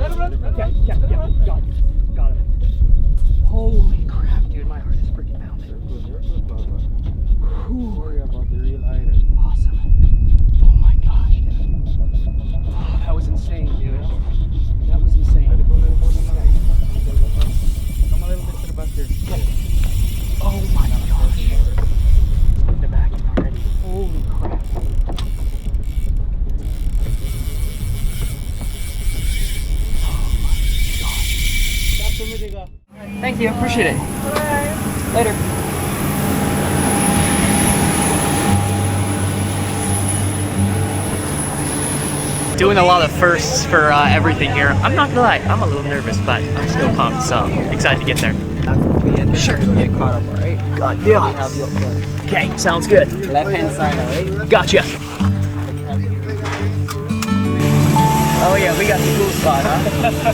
Got it. Holy crap, dude, my heart is freaking pounding. Don't worry about the real item. Awesome. Oh my gosh, dude. Oh, that was insane, dude. That was insane. Come a little bit to the back here. Oh my gosh. In the back already. Holy crap. Thank you, appreciate it. Bye. Later. Doing a lot of firsts for everything here. I'm not gonna lie, I'm a little nervous, but I'm still pumped, so excited to get there. Sure. Get caught up, alright? Yeah. Okay, sounds good. Left hand side, alright? Gotcha. Oh yeah, we got the cool spot, huh?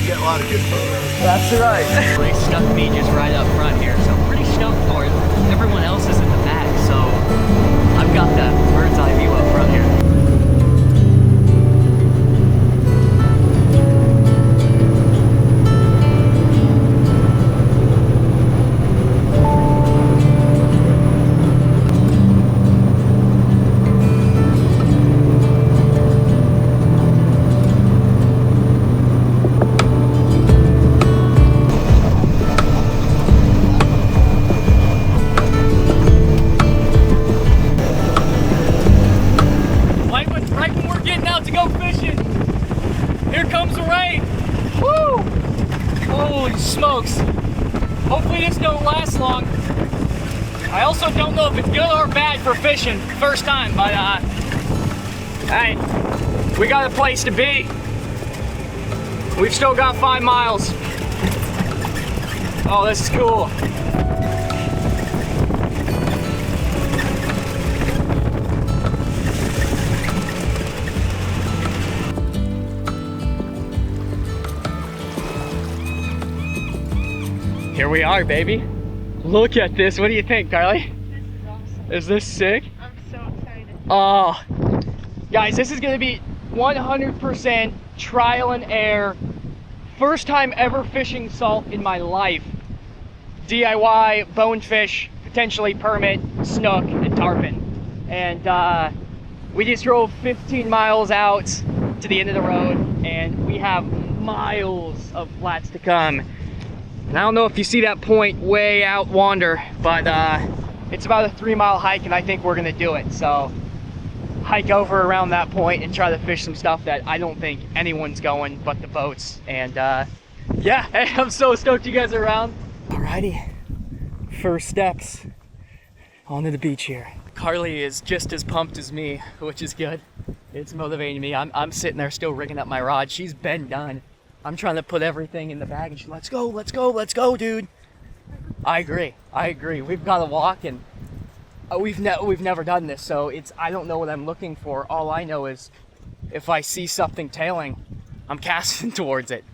Get a lot of good photos. That's right. They stuck me just right up front here, so I'm pretty stoked for it. Everyone else is in the back, so I've got the bird's eye view up front here. Smokes. Hopefully this don't last long. I also don't know if it's good or bad for fishing first time, but hey, we got a place to be. We've still got 5 miles. Oh, this is cool. Here we are, baby. Look at this. What do you think, Carly? This is awesome. Is this sick? I'm so excited. Oh, guys, this is gonna be 100% trial and error. First time ever fishing salt in my life. DIY, bonefish, potentially permit, snook, and tarpon. And we just drove 15 miles out to the end of the road, and we have miles of flats to come. And I don't know if you see that point way out wander, but it's about a 3-mile hike, and I think we're gonna do it. So hike over around that point and try to fish some stuff that I don't think anyone's going but the boats. And yeah, I'm so stoked you guys are around. Alrighty, first steps onto the beach here. Carly is just as pumped as me, which is good. It's motivating me. I'm sitting there still rigging up my rod. She's been done. I'm trying to put everything in the bag, and she's, let's go, dude. I agree. We've got to walk, and we've never done this, so I don't know what I'm looking for. All I know is if I see something tailing, I'm casting towards it.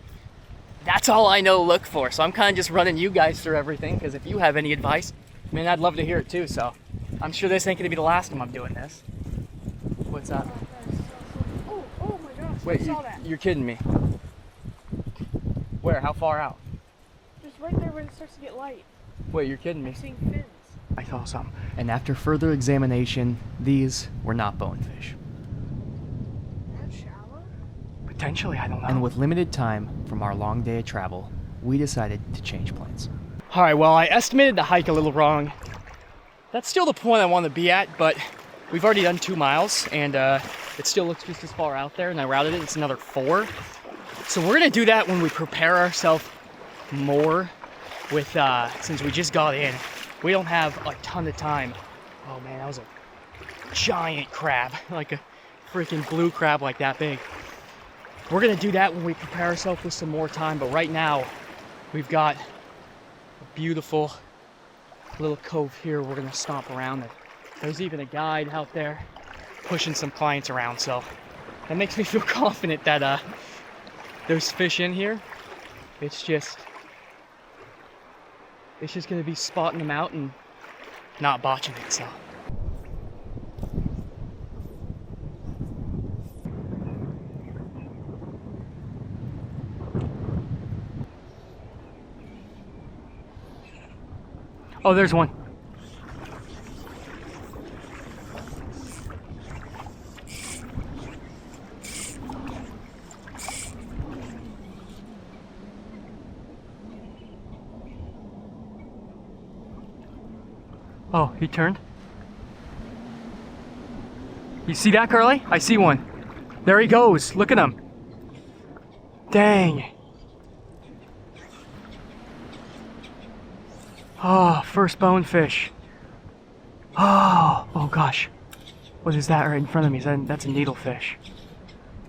That's all I know to look for. So I'm kind of just running you guys through everything, because if you have any advice, I mean, I'd love to hear it too. So I'm sure this ain't gonna be the last time I'm doing this. What's up? Oh my gosh! Wait, I saw that. you're kidding me. Where? How far out? Just right there when it starts to get light. Wait, you're kidding me. I'm seeing fins. I saw some. And after further examination, these were not bonefish. That's shallow? Potentially, I don't know. And with limited time from our long day of travel, we decided to change plans. All right, well, I estimated the hike a little wrong. That's still the point I want to be at, but we've already done 2 miles, and it still looks just as far out there, and I routed it. It's another 4. So we're gonna do that when we prepare ourselves more with, since we just got in. We don't have a ton of time. Oh man, that was a giant crab, like a freaking blue crab like that big. We're gonna do that when we prepare ourselves with some more time, but right now, we've got a beautiful little cove here we're gonna stomp around. There's even a guide out there pushing some clients around, so that makes me feel confident that there's fish in here. It's just gonna be spotting them out and not botching it, so. Oh, there's one. Oh, he turned. You see that, Carly? I see one. There he goes. Look at him. Dang. Oh, first bonefish. Oh gosh. What is that right in front of me? That's a needlefish.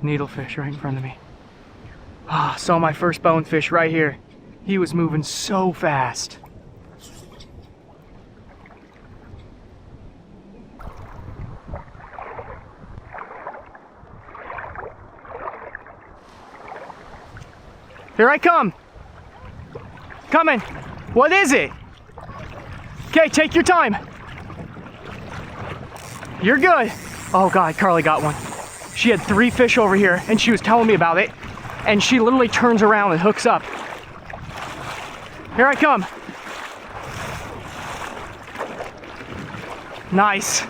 Needlefish right in front of me. Ah, saw my first bonefish right here. He was moving so fast. Here I come. Coming. What is it? Okay, take your time. You're good. Oh God, Carly got one. She had 3 fish over here and she was telling me about it. And she literally turns around and hooks up. Here I come. Nice.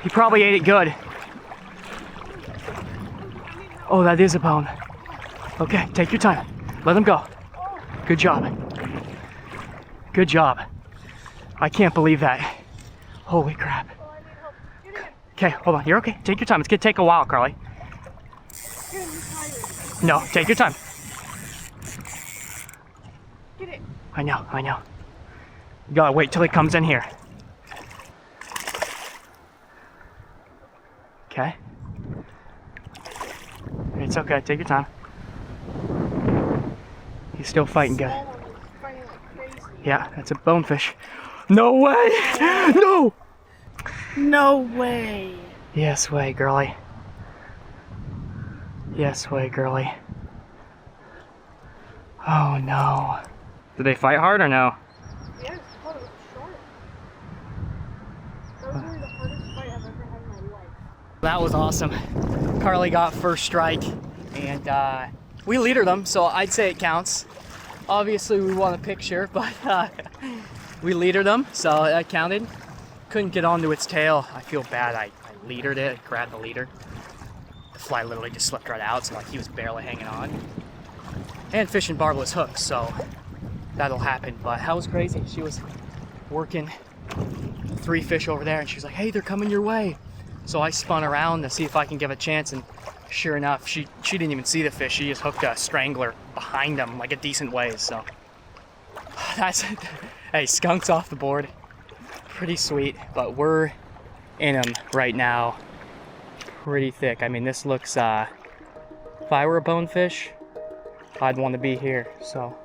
He probably ate it good. Oh, that is a bone. Okay, take your time. Let him go. Good job. Good job. I can't believe that. Holy crap. Okay, hold on. You're okay. Take your time. It's gonna take a while, Carly. No, take your time. Get it. I know. You gotta wait till he comes in here. Okay. It's okay. Take your time. He's still fighting good. Fighting like crazy. Yeah, that's a bonefish. No way! No! No way. Yes way, girly. Yes way, girly. Oh no. Did they fight hard or no? Yeah, it's called a shark. That was really the hardest fight I've ever had in my life. That was awesome. Carly got first strike and we leadered them, so I'd say it counts. Obviously we won a picture, but we leadered them, so that counted. Couldn't get onto its tail. I feel bad. I leadered it, grabbed the leader. The fly literally just slipped right out, so like he was barely hanging on. And fishing barbless hooks, so that'll happen. But that was crazy. She was working 3 fish over there, and she was like, "Hey, they're coming your way." So I spun around to see if I can give a chance, and sure enough, she didn't even see the fish. She just hooked a strangler behind them like a decent ways. So that's it. Hey, skunks off the board. Pretty sweet, but we're in them right now. Pretty thick. I mean, this looks, if I were a bonefish, I'd want to be here. So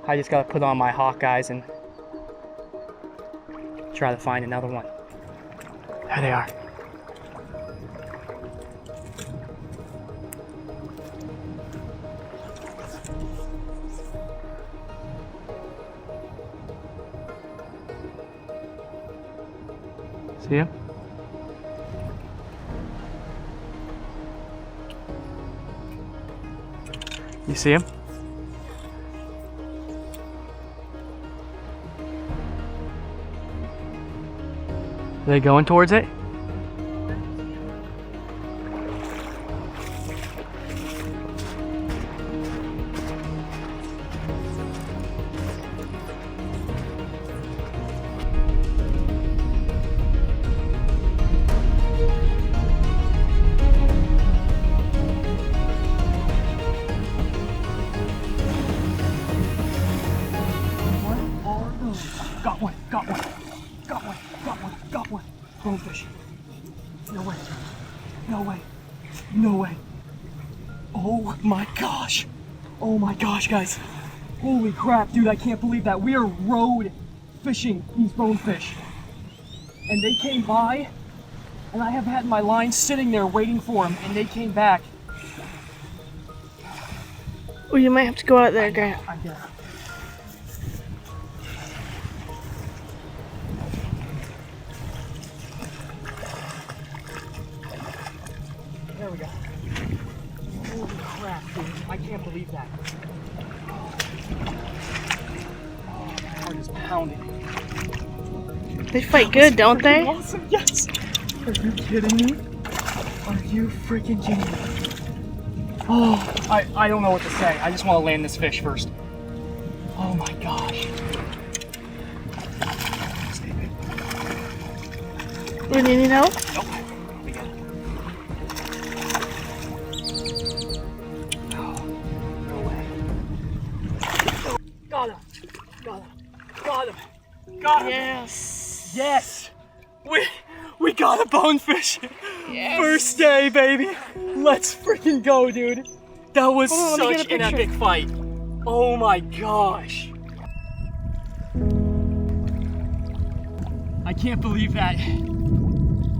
I just gotta put on my Hawkeyes and try to find another one. There they are. See him? You see him? Are they going towards it? Got one. Bonefish. No way. Oh my gosh, guys. Holy crap, dude, I can't believe that. We are road fishing these bonefish. And they came by, and I have had my line sitting there waiting for them, and they came back. Well, you might have to go out there, guy. I guess. There we go. Holy crap, dude. I can't believe that. heart is pounding. They fight good, don't they? Awesome, yes! Are you kidding me? Are you freaking kidding me? Oh, I don't know what to say. I just want to land this fish first. Oh my gosh. Do you need help? Nope. We got it. Oh, no way. Got him. Got him. Got him. Got him. Yes. Yes. We got a bonefish. Yes. First day, baby. Let's freaking go, dude. That was Hold on, let me such get a an picture. epic fight. Oh my gosh. I can't believe that.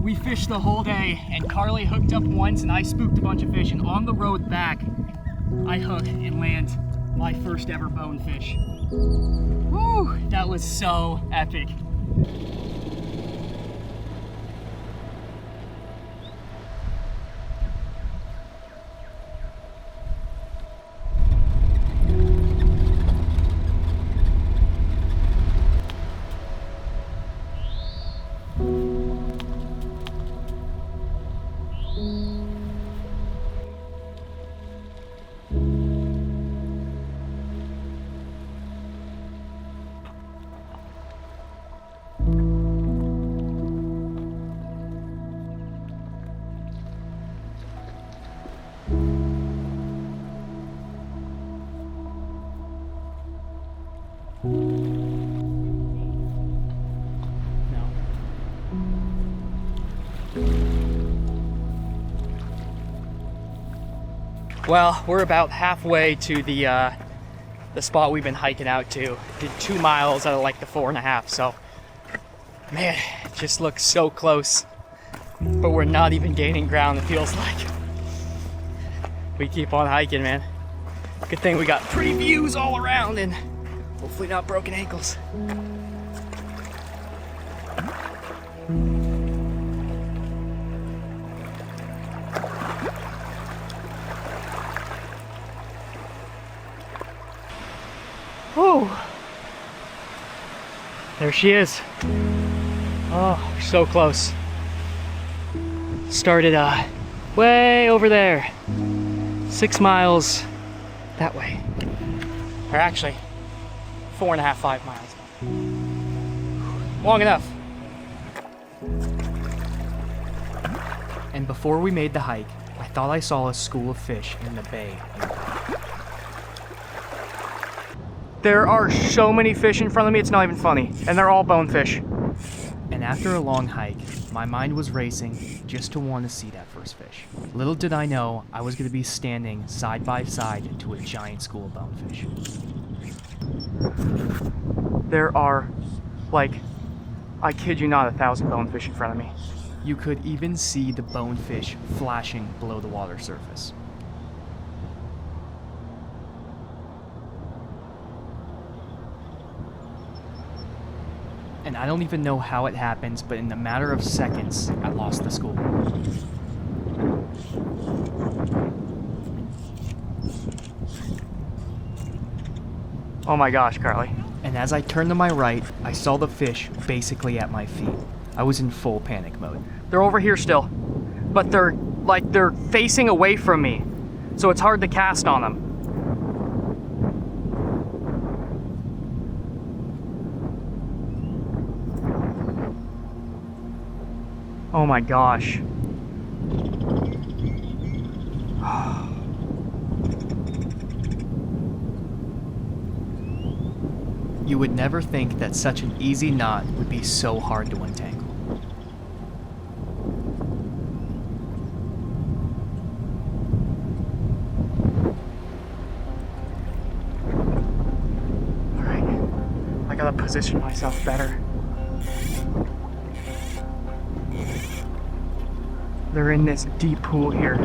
We fished the whole day and Carly hooked up once and I spooked a bunch of fish, and on the road back, I hook and land my first ever bonefish. Woo, that was so epic. Well, we're about halfway to the spot we've been hiking out to. Did 2 miles out of like the 4.5, so man, it just looks so close. But we're not even gaining ground, it feels like. We keep on hiking, man. Good thing we got pretty views all around and hopefully not broken ankles. Whew. There she is. Oh, we're so close. Started way over there. 6 miles that way. Or actually, 4.5, 5 miles. Long enough. And before we made the hike, I thought I saw a school of fish in the bay. There are so many fish in front of me, it's not even funny. And they're all bonefish. And after a long hike, my mind was racing just to want to see that first fish. Little did I know I was going to be standing side by side to a giant school of bonefish. There are, like, I kid you not, 1,000 bonefish in front of me. You could even see the bonefish flashing below the water surface. And I don't even know how it happens, but in a matter of seconds, I lost the school. Oh my gosh, Carly. And as I turned to my right, I saw the fish basically at my feet. I was in full panic mode. They're over here still, but they're facing away from me, so it's hard to cast on them. Oh my gosh. You would never think that such an easy knot would be so hard to untangle. Alright, I gotta position myself better. They're in this deep pool here.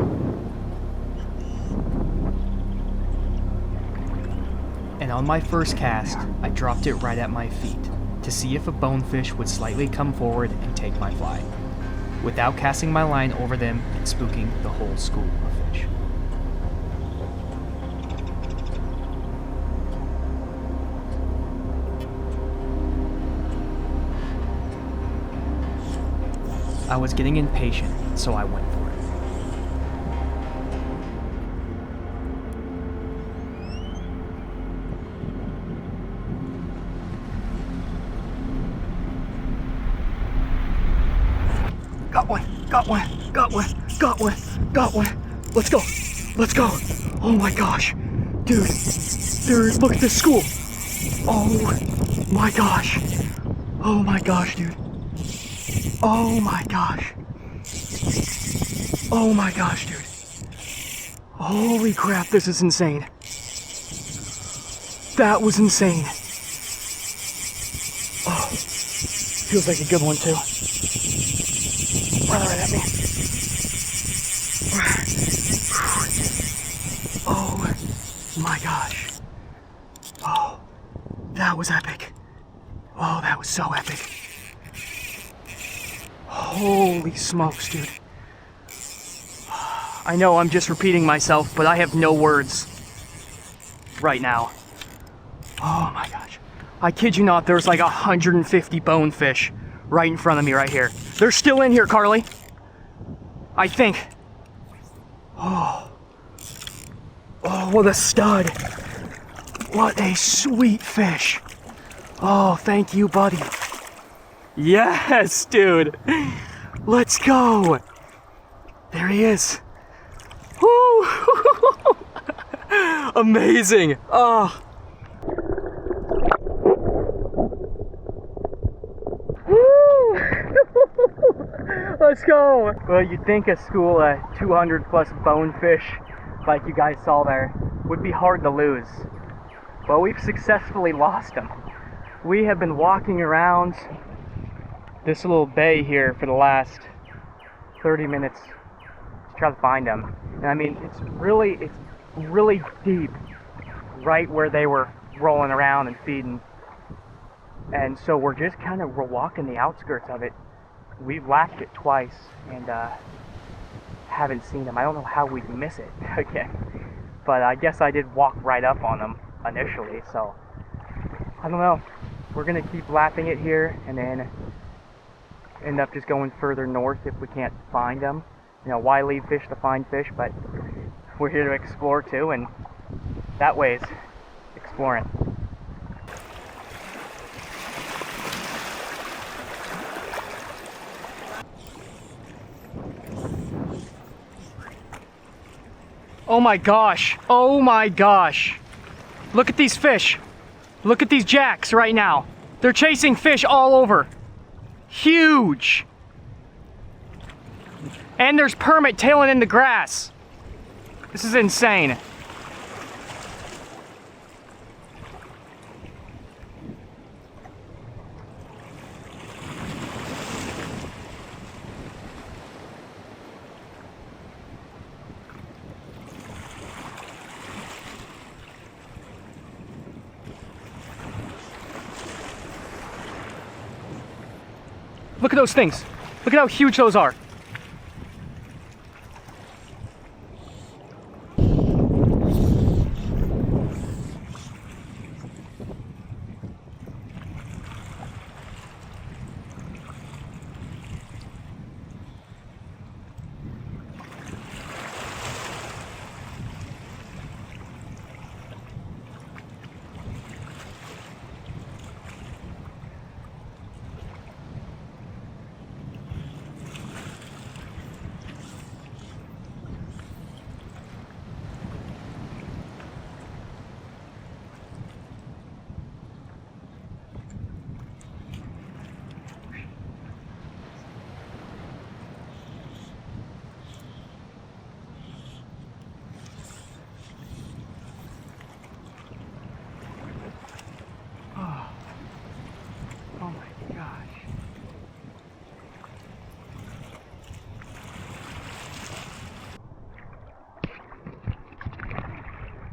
And on my first cast, I dropped it right at my feet to see if a bonefish would slightly come forward and take my fly, without casting my line over them and spooking the whole school of fish. I was getting impatient, so I went for it. Got one, got one, got one, got one, got one. Let's go, let's go. Oh my gosh. Dude, look at this school. Oh my gosh. Oh my gosh, dude. Oh my gosh. Oh my gosh, dude. Holy crap, this is insane. That was insane. Oh, feels like a good one too. Run right at me. Oh my gosh. Oh, that was epic. Oh, that was so epic. Holy smokes, dude. I know I'm just repeating myself, but I have no words right now. Oh my gosh. I kid you not, there's like 150 bonefish right in front of me right here. They're still in here, Carly. I think. Oh, what a stud. What a sweet fish. Oh, thank you, buddy. Yes, dude. Let's go. There he is. Woo! Amazing. Oh. Let's go. Well, you'd think a school of 200 plus bonefish like you guys saw there would be hard to lose. Well, we've successfully lost them. We have been walking around this little bay here for the last 30 minutes to try to find them. And I mean, it's really deep right where they were rolling around and feeding. And so we're walking the outskirts of it. We've lapped it twice and haven't seen them. I don't know how we'd miss it again. But I guess I did walk right up on them initially, so I don't know. We're gonna keep lapping it here and then end up just going further north if we can't find them. You know, why leave fish to find fish, but we're here to explore too, and that way's exploring. Oh my gosh, oh my gosh. Look at these fish. Look at these jacks right now. They're chasing fish all over. Huge. And there's permit tailing in the grass. This is insane. Look at those things. Look at how huge those are.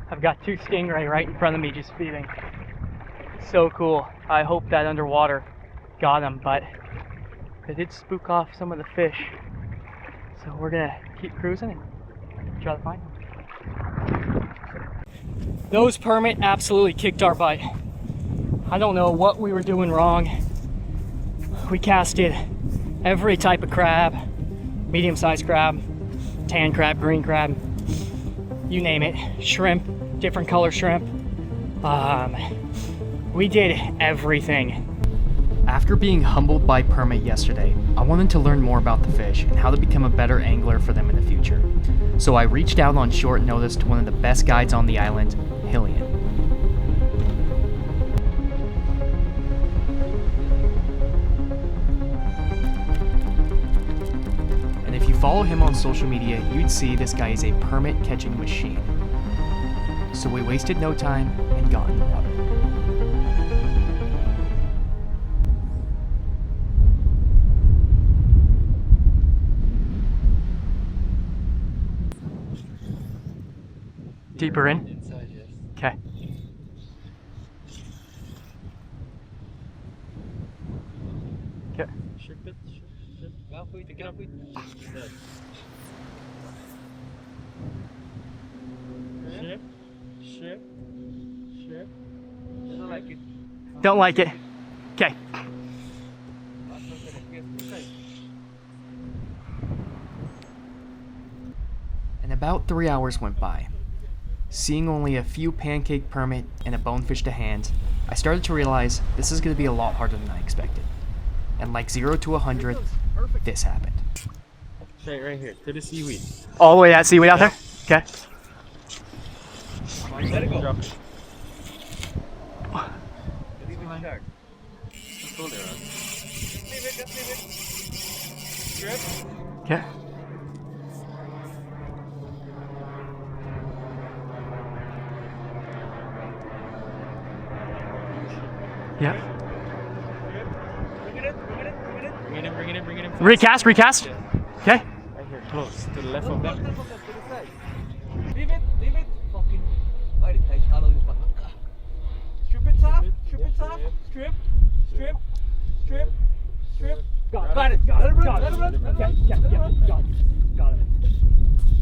I've got two stingray right in front of me just feeding. So cool. I hope that underwater got them, but they did spook off some of the fish. So we're gonna keep cruising and try to find them. Those permit absolutely kicked our butt. I don't know what we were doing wrong. We casted Every type of crab, medium-sized crab, tan crab, green crab, you name it. Shrimp, different color shrimp. We did everything. After being humbled by Permit yesterday, I wanted to learn more about the fish and how to become a better angler for them in the future. So I reached out on short notice to one of the best guides on the island, Hilian. And if you follow him on social media, you'd see this guy is a permit catching machine. So we wasted no time and got in the water. Deeper in? Inside, yes. Okay. Okay. Shrimp it, shrimp. Go for it, pick it up with. Shrimp, shrimp, shrimp. I don't like it. Don't like it. Okay. And about 3 hours went by. Seeing only a few pancake permit and a bonefish to hand, I started to realize this is going to be a lot harder than I expected. And like 0 to 100, this happened. Straight right here, to the seaweed. All the way that seaweed out there? Okay. Let it go. Drop it. Hold it on. Leave it, just leave it. Strip. Okay. Yeah. Bring it in. Recast. Okay. Right here, close, to the left of them. Leave it. Fucking. Strip it off. Strip. Got it. Okay. Got it.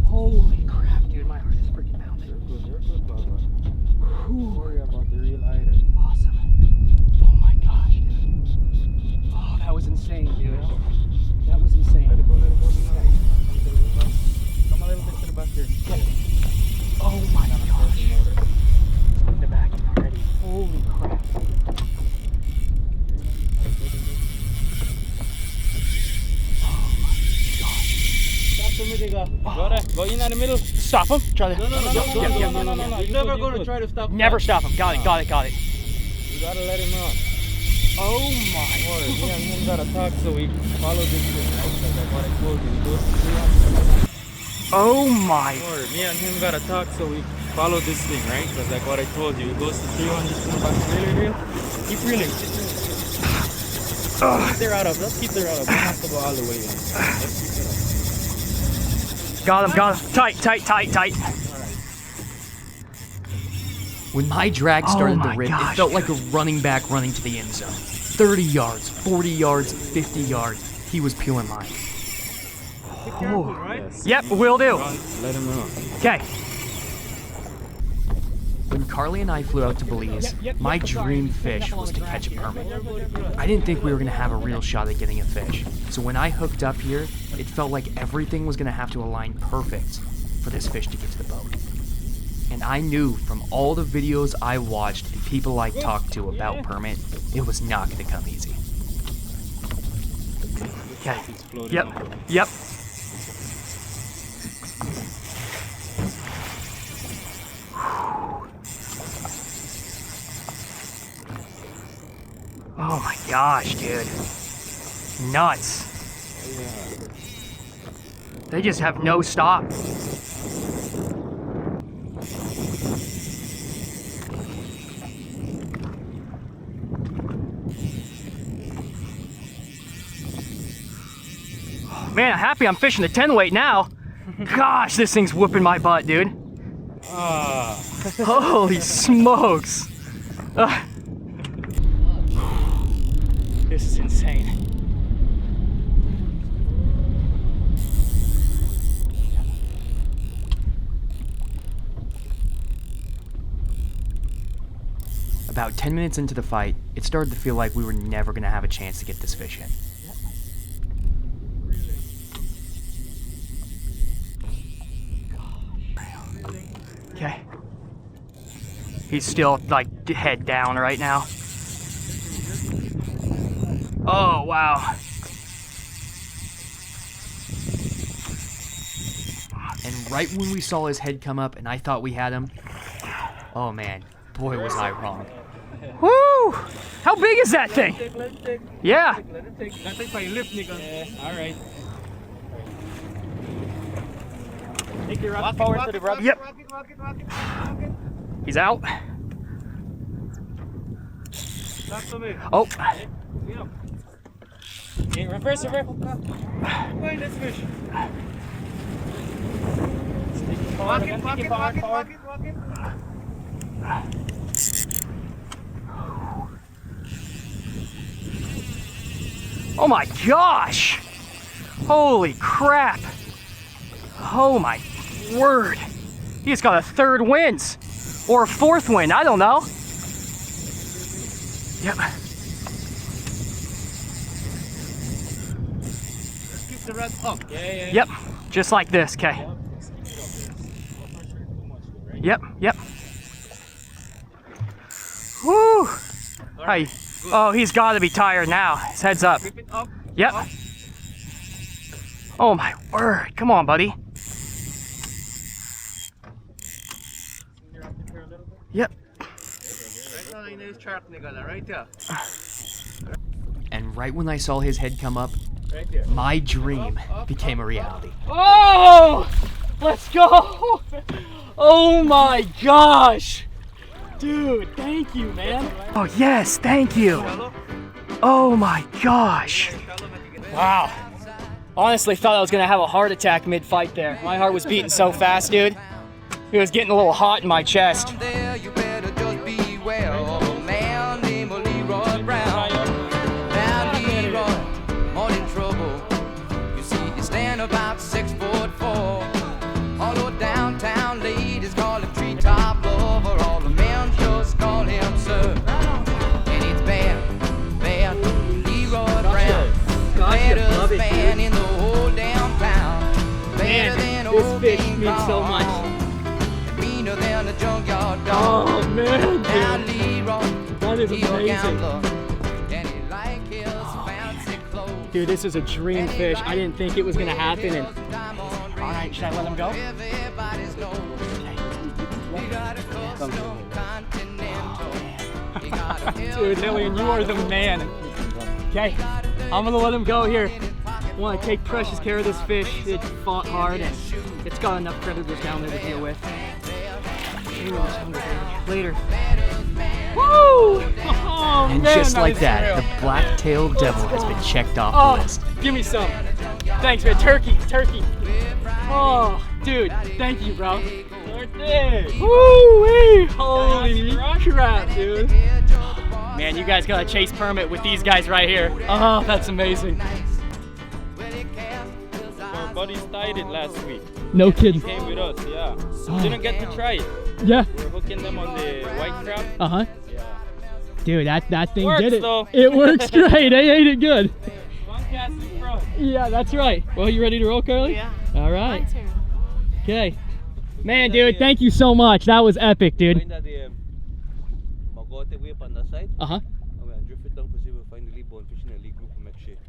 Holy crap, dude, my heart is freaking pounding. You're good, Baba. Don't worry about the real item. Awesome. Oh my gosh, dude. Oh, that was insane, dude. That was insane. Let it go. Come a little bit to the back here. Oh my gosh. In the back already. Holy crap. Go in the middle. Stop him. Try to. No. You're never going to try to stop. Never stop him. Got it. You gotta let him run. Oh my. Me and him gotta talk so we follow this thing, right? Like what I told you, he goes to 300. Oh my. Me and him gotta talk so we follow this thing, right? Because like what I told you, it goes to 300. Reel. Keep reeling. Keep their rod up. Let's keep their rod up. Don't have to go all the way in. Let's keep it up. Got him. Tight. When my drag started to rip, it felt like a running back running to the end zone. 30 yards, 40 yards, 50 yards. He was peeling mine. Be careful, right? Yes. Yep, will do. Let him run. Okay. When Carly and I flew out to Belize, my dream fish was to catch a permit. I didn't think we were going to have a real shot at getting a fish. So when I hooked up here, it felt like everything was going to have to align perfect for this fish to get to the boat. And I knew from all the videos I watched and people I talked to about permit, it was not going to come easy. Okay. Yep. Oh my gosh, dude. Nuts. They just have no stop. Man, I'm happy I'm fishing the 10 weight now. Gosh, this thing's whooping my butt, dude. Holy smokes. This is insane. About 10 minutes into the fight, it started to feel like we were never going to have a chance to get this fish in. He's still like head down right now. Oh, wow. And right when we saw his head come up and I thought we had him, oh man, boy was I wrong. Woo! How big is that thing? Yeah. Alright. Take your rock forward to the rub. Yep. He's out. Oh. Okay, reverse. Find this fish. Walk it. Oh my gosh! Holy crap! Oh my word! He just got a third wind, or a fourth wind, I don't know. Yep. Let's keep the rod up. Yeah. Yep, just like this, okay. Yep. Woo! Hi. Oh, he's got to be tired now. His head's up. Keep it up. Yep. Up. Oh my word! Come on, buddy. Yep. Right now in this shark nigga, right there. And right when I saw his head come up, Right there. my dream became a reality. Oh! Let's go! Oh my gosh! Dude, thank you, man. Oh yes, thank you. Oh my gosh. Wow. Honestly thought I was gonna have a heart attack mid-fight there. My heart was beating so fast, dude. It was getting a little hot in my chest. There, you better just be well. Man named Leroy Brown. Now Leroy, more in trouble. You see, you stand about 6'4". Although downtown ladies call him treetop lover, all the men just call him sir. And it's bad, Leroy Brown. Baddest man in the whole damn town. Better than old fish King means so Kong. much. Meaner than a junkyard dog. Oh man, Now dude. Leroy, That is he a amazing. gambler, and he like his fancy clothes. Dude, this is a dream fish. I didn't think it was gonna happen. And All right, should I let him go? Everybody's knows. He got a custom continental. He got a dude, Hilian, you are the man. Okay, I'm gonna let him go here. I want to take precious care of this fish. It fought hard and it's got enough predators down there to deal with. Later. Woo! Oh, And man, just like is that, real. the black-tailed devil has been checked off the list. Give me some. Thanks, man. Turkey. Oh, dude, thank you, bro. Woo-wee! Holy crap, dude. Man, you guys got a chase permit with these guys right here. Oh, that's amazing. Our buddies tied it last week. No kidding. Came with us, yeah. Didn't get to try it. Yeah. We're hooking them on the white crab. Uh-huh. Yeah. Dude, that thing Works, did it. though. It works great. I ate it good. One cast in front. Yeah, that's right. Well, you ready to roll, Carly? Yeah. All right. Okay. Man, dude, thank you so much. That was epic, dude. Uh-huh.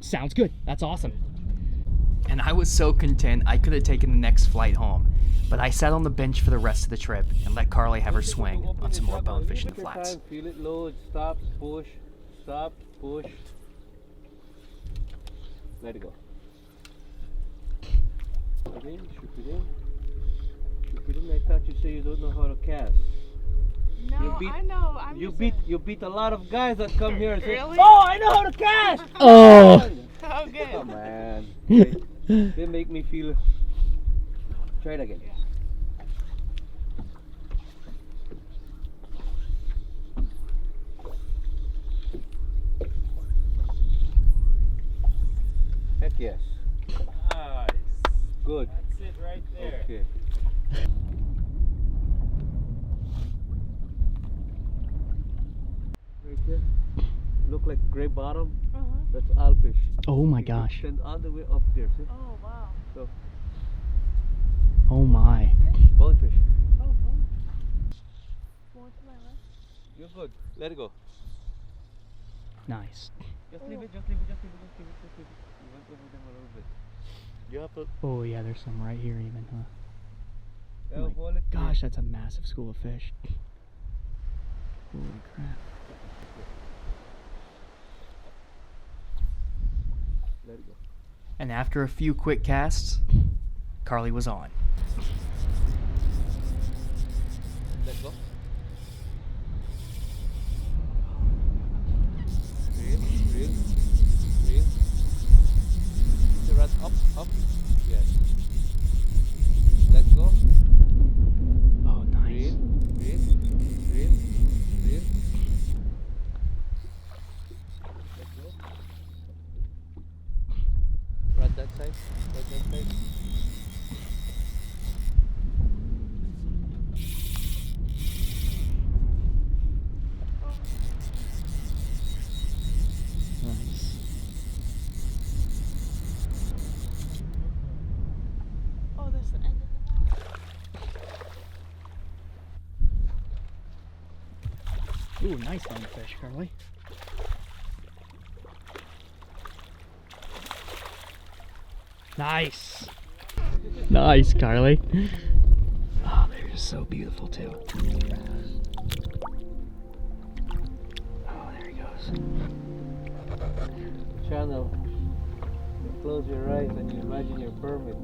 Sounds good. That's awesome. And I was so content I could have taken the next flight home. But I sat on the bench for the rest of the trip and let Carly have her swing on some more bonefish in the flats. Feel it load, stop, push, push. Let it go. Shoot it in. I thought you said you don't know how to cast. No, I know. You beat a lot of guys that come here and say, Really? "Oh, I know how to cast." Oh. Oh, good. Oh man, they make me feel. Try it again. Heck yes. Nice. Good. That's it right there. Okay. Right there. Look like gray bottom. That's owlfish. Oh my You gosh. extend all the way up there. See? Oh, wow. So Oh my. bonefish. Oh, wow. Going to my left. You're good. Let it go. Nice. Just leave it, just leave it, just leave it, just leave it, just leave it. You went over them a little bit. You have to. Oh yeah, there's some right here even, huh? Yeah, Oh my hold it gosh, that's a massive school of fish. Holy crap. Let it go. And after a few quick casts, Carly was on. Let go. Reel, reel, reel. The rod up, up. Yes. Let go. Oh, nice. Reel, reel, reel, reel. Let go. Rod that side. Rod that side. Nice. Oh, that's the end of the line. Ooh, nice bonefish, Carly. Nice. Nice, Carly. Oh, they're just so beautiful too. Oh, there he goes. Channel. You close your eyes and you imagine your permit.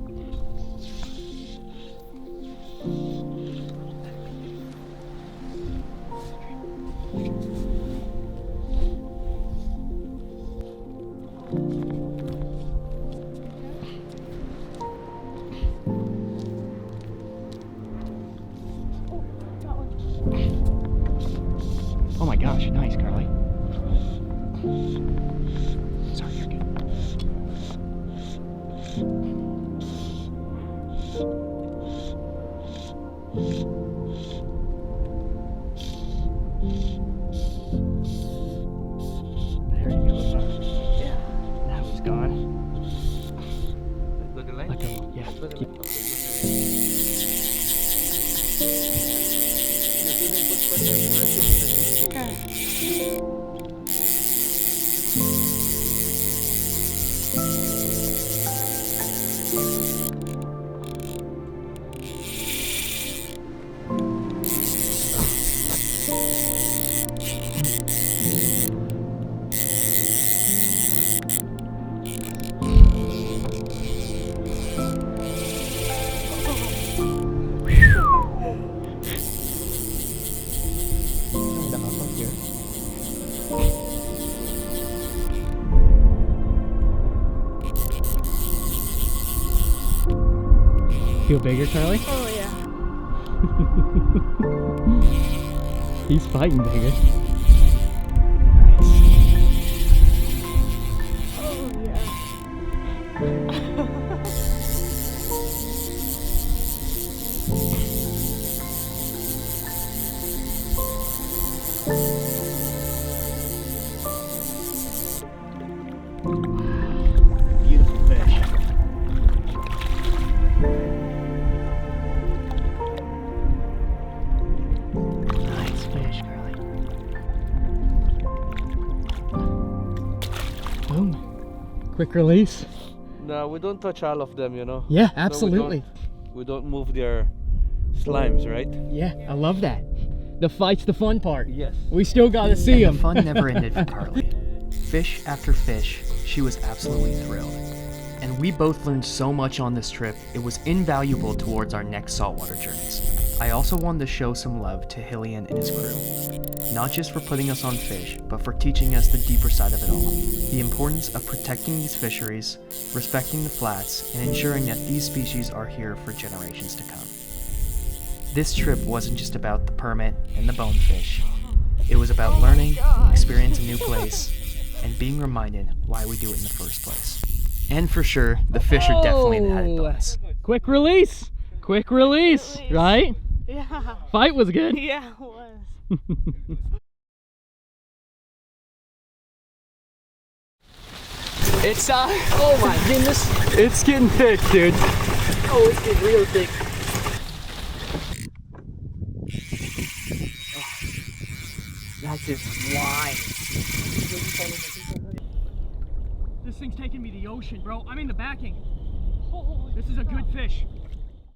Oh my gosh, nice, Carly. Sorry, you're good. There he goes. Yeah, that was gone. Let go the line. Let go. Yeah, Let go the keep. line. You see him put pressure on the rod? Okay. Feel bigger, Carly? Oh, yeah. He's fighting bigger. Oh, Beautiful fish. Nice fish, Carly. Boom. Quick release. No, we don't touch all of them, you know. Yeah, So absolutely. we don't move their slimes, right? Yeah, I love that. The fight's the fun part. Yes. We still gotta see him. The fun never ended for Carly. Fish after fish, she was absolutely thrilled. And we both learned so much on this trip, it was invaluable towards our next saltwater journeys. I also wanted to show some love to Hilian and his crew. Not just for putting us on fish, but for teaching us the deeper side of it all. The importance of protecting these fisheries, respecting the flats, and ensuring that these species are here for generations to come. This trip wasn't just about the permit and the bonefish. It was about learning, experiencing a new place, and being reminded why we do it in the first place. And for sure, the fish are definitely an added bonus. Quick release. Quick release, right? Yeah. Fight was good. Yeah, it was. It's oh my goodness. It's getting thick, dude. Oh, it's getting real thick. massive line. This thing's taking me to the ocean, bro. I'm in the backing. This is a good fish.